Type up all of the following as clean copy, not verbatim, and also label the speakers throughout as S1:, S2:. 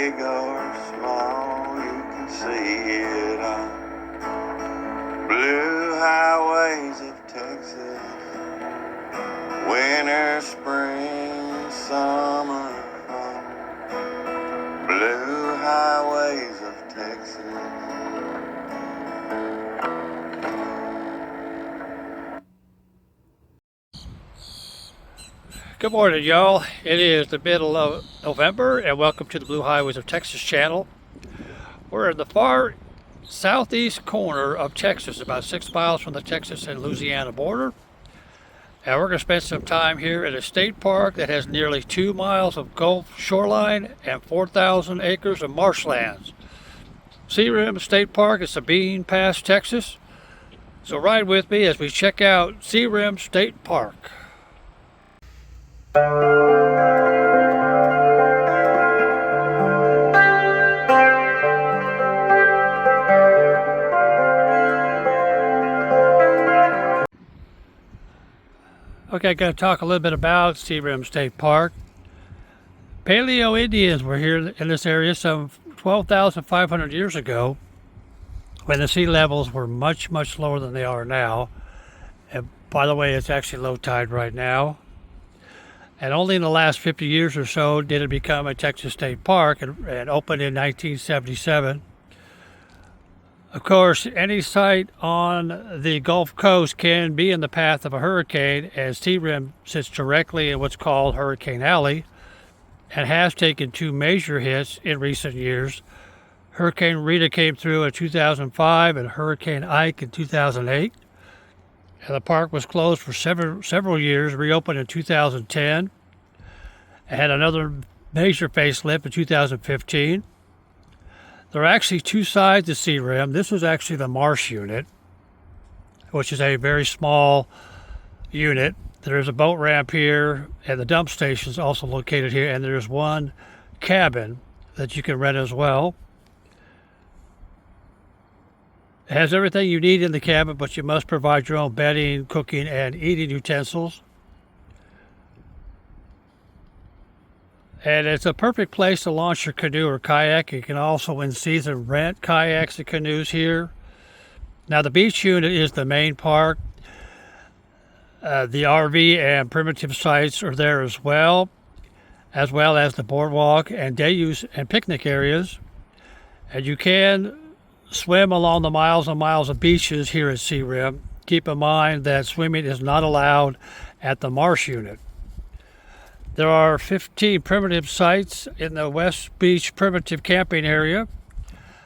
S1: big or small, you can see it on blue highways of Texas. Winter, spring, summer, fall, blue highways of Texas.
S2: Good morning, y'all. It is the middle of November, and welcome to the Blue Highways of Texas channel. We're in the far southeast corner of Texas, about 6 miles from the Texas and Louisiana border. And we're going to spend some time here at a state park that has nearly 2 miles of Gulf shoreline and 4,000 acres of marshlands. Searim State Park is Sabine Pass, Texas. So ride with me as we check out Searim State Park. Okay, I'm going to talk a little bit about Searim State Park. Paleo Indians were here in this area some 12,500 years ago when the sea levels were much, much lower than they are now. And by the way, it's actually low tide right now. And only in the last 50 years or so did it become a Texas State Park and opened in 1977. Of course, any site on the Gulf Coast can be in the path of a hurricane, as Searim sits directly in what's called Hurricane Alley and has taken 2 major hits in recent years. Hurricane Rita came through in 2005 and Hurricane Ike in 2008. And the park was closed for several years, reopened in 2010. It had another major facelift in 2015. There are actually 2 sides to Searim. This was actually the Marsh unit, which is a very small unit. There's a boat ramp here, and the dump station is also located here, and there's 1 cabin that you can rent as well. It has everything you need in the cabin, but you must provide your own bedding, cooking, and eating utensils. And it's a perfect place to launch your canoe or kayak. You can also in season rent kayaks and canoes here. Now the beach unit is the main park. The RV and primitive sites are there as well as the boardwalk and day use and picnic areas. And you can swim along the miles and miles of beaches here at Searim. Keep in mind that swimming is not allowed at the Marsh unit. There are 15 primitive sites in the West Beach primitive camping area,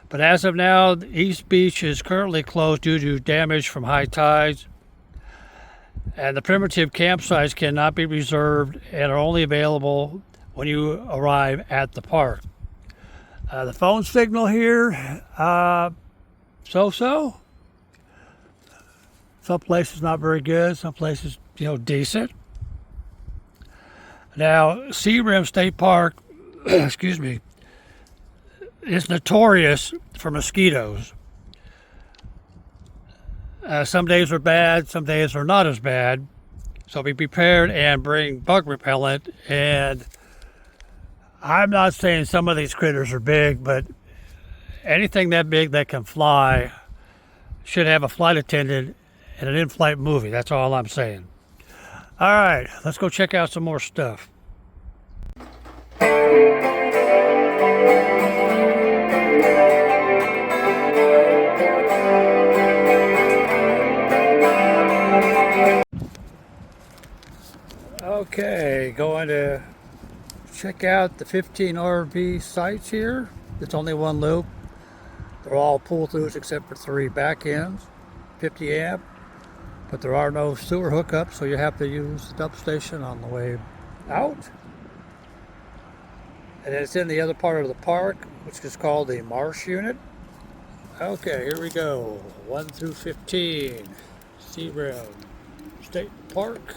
S2: but as of now, the East Beach is currently closed due to damage from high tides, and the primitive campsites cannot be reserved and are only available when you arrive at the park. The phone signal here, so-so. Some places not very good, some places, decent. Now, Searim State Park, excuse me, is notorious for mosquitoes. Some days are bad, some days are not as bad. So be prepared and bring bug repellent. And I'm not saying some of these critters are big, but anything that big that can fly should have a flight attendant and an in-flight movie. That's all I'm saying. All right, let's go check out some more stuff. Okay, going to check out the 15 RV sites here. It's only 1 loop. They're all pull-throughs except for 3 back ends, 50 amp. But there are no sewer hookups, so you have to use the dump station on the way out. And it's in the other part of the park, which is called the Marsh unit. Okay, here we go. 1 through 15, Searim State Park.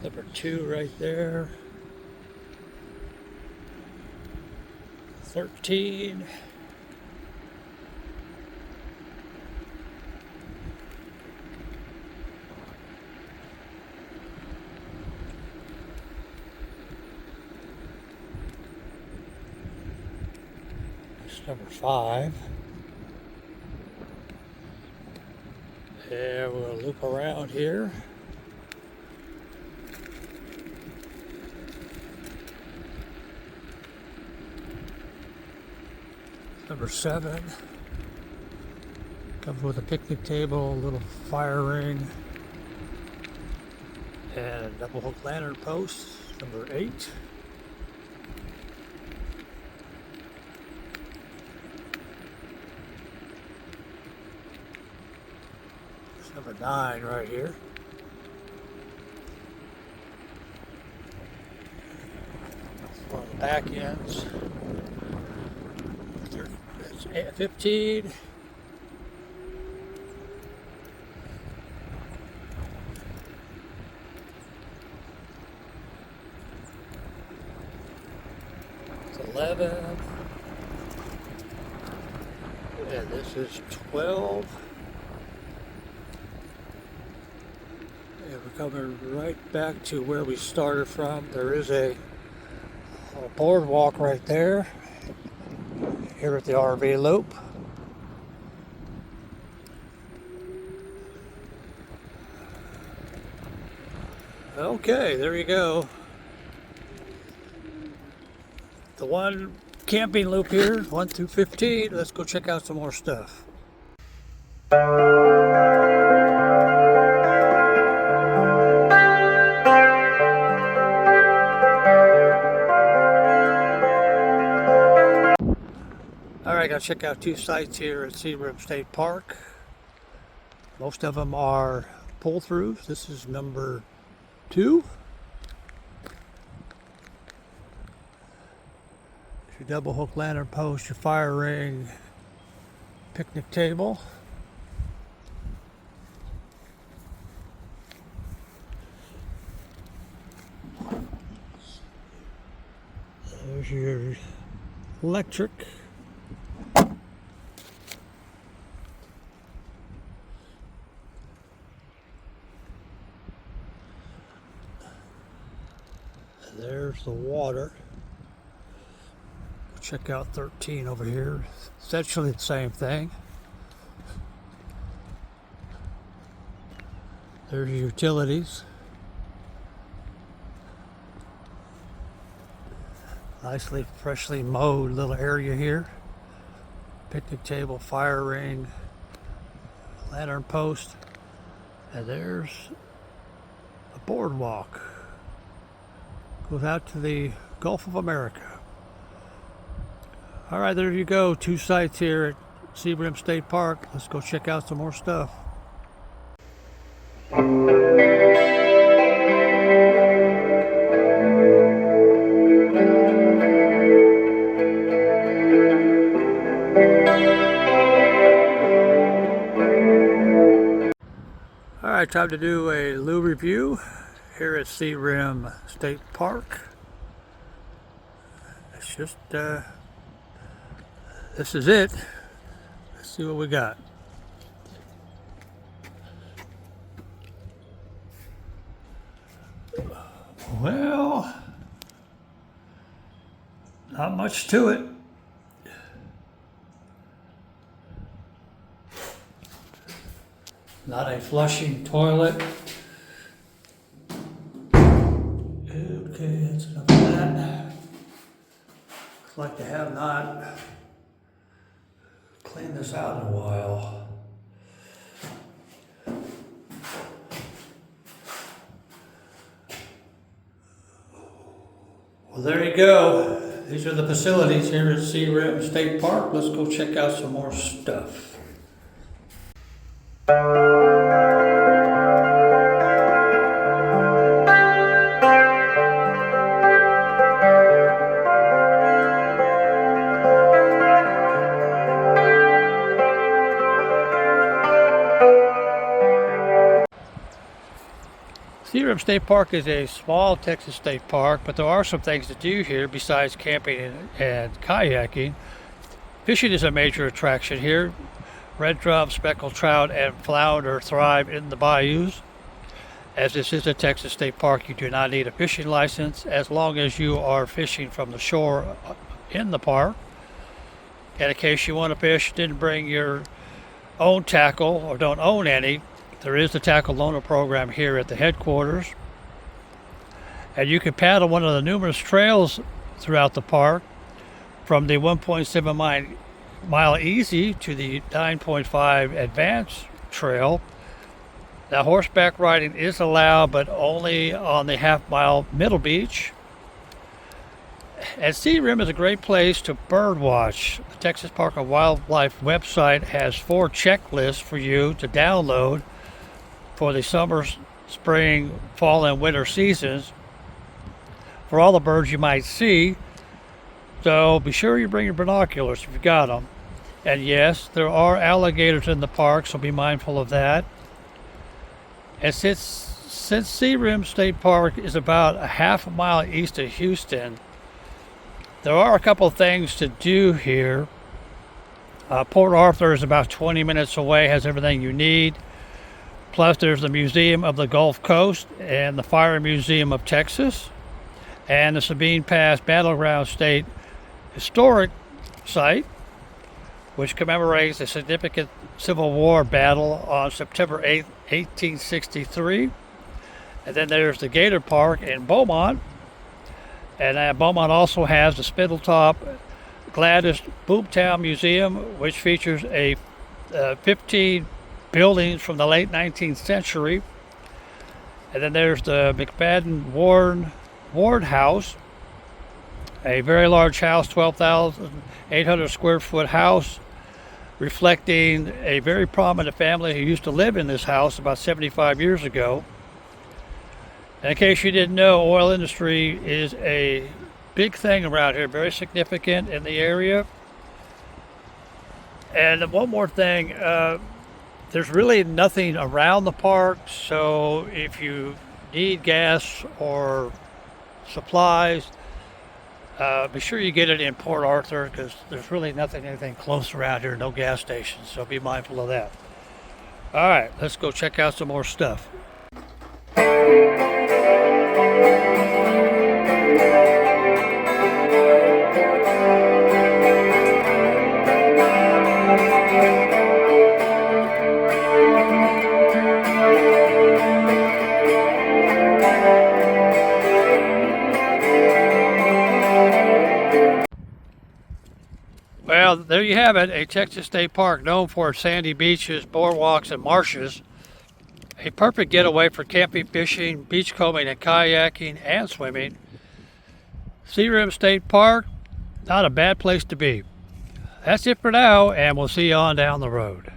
S2: Number 2 right there. 13. It's number 5. And we're going to loop around here. Number 7. Comes with a picnic table, a little fire ring, and a double hook lantern post. Number 8. It's number 9 right here. One of the back ends. It's 15. It's 11. And this is 12. And we're coming right back to where we started from. There is a boardwalk right there. Here at the RV loop. Okay, there you go. The one camping loop here, 1 through 15. Let's go check out some more stuff. Alright, gotta check out 2 sites here at Seabrim State Park. Most of them are pull-throughs. This is number 2. Your double hook lantern post, your fire ring, picnic table. There's your electric. There's the water. Check out 13 over here. Essentially the same thing. There's your utilities. Nicely, freshly mowed little area here. Picnic table, fire ring, lantern post, and there's a boardwalk. Goes out to the Gulf of America. All right, there you go. 2 sites here at Seabrim State Park. Let's go check out some more stuff. All right, time to do a loo review here at Seabrim State Park. It's just, this is it. Let's see what we got. Well, not much to it. Not a flushing toilet. Okay, that's enough of that. Looks like they have not cleaned this out in a while. Well, there you go. These are the facilities here at Seabrim State Park. Let's go check out some more stuff. Seabrim State Park is a small Texas state park, but there are some things to do here besides camping and kayaking. Fishing is a major attraction here. Red drum, speckled trout, and flounder thrive in the bayous. As this is a Texas state park, you do not need a fishing license as long as you are fishing from the shore in the park. And in case you want to fish, didn't bring your own tackle or don't own any, there is the tackle loaner program here at the headquarters. And you can paddle one of the numerous trails throughout the park, from the 1.7 mile easy to the 9.5 advanced trail. Now, horseback riding is allowed, but only on the half-mile middle beach. And Sea Rim is a great place to bird watch. The Texas Park and Wildlife website has 4 checklists for you to download for the summer, spring, fall, and winter seasons for all the birds you might see. So be sure you bring your binoculars if you've got them. And yes, there are alligators in the park, so be mindful of that. And since Sea Rim State Park is about a half a mile east of Houston, there are a couple of things to do here. Port Arthur is about 20 minutes away, has everything you need. Plus, there's the Museum of the Gulf Coast and the Fire Museum of Texas, and the Sabine Pass Battleground State Historic Site, which commemorates a significant Civil War battle on September 8th, 1863. And then there's the Gator Park in Beaumont. And Beaumont also has the Spindletop Gladys Boomtown Museum, which features 15 buildings from the late 19th century. And then there's the McFadden Ward House, a very large house, 12,800 square foot house, reflecting a very prominent family who used to live in this house about 75 years ago. And in case you didn't know, oil industry is a big thing around here, very significant in the area. And one more thing, there's really nothing around the park, so if you need gas or supplies, be sure you get it in Port Arthur, because there's really anything close around here, no gas stations, so be mindful of that. All right, let's go check out some more stuff. Well, there you have it, a Texas State Park known for its sandy beaches, boardwalks, and marshes. A perfect getaway for camping, fishing, beachcombing, and kayaking, and swimming. Sea Rim State Park, not a bad place to be. That's it for now, and we'll see you on down the road.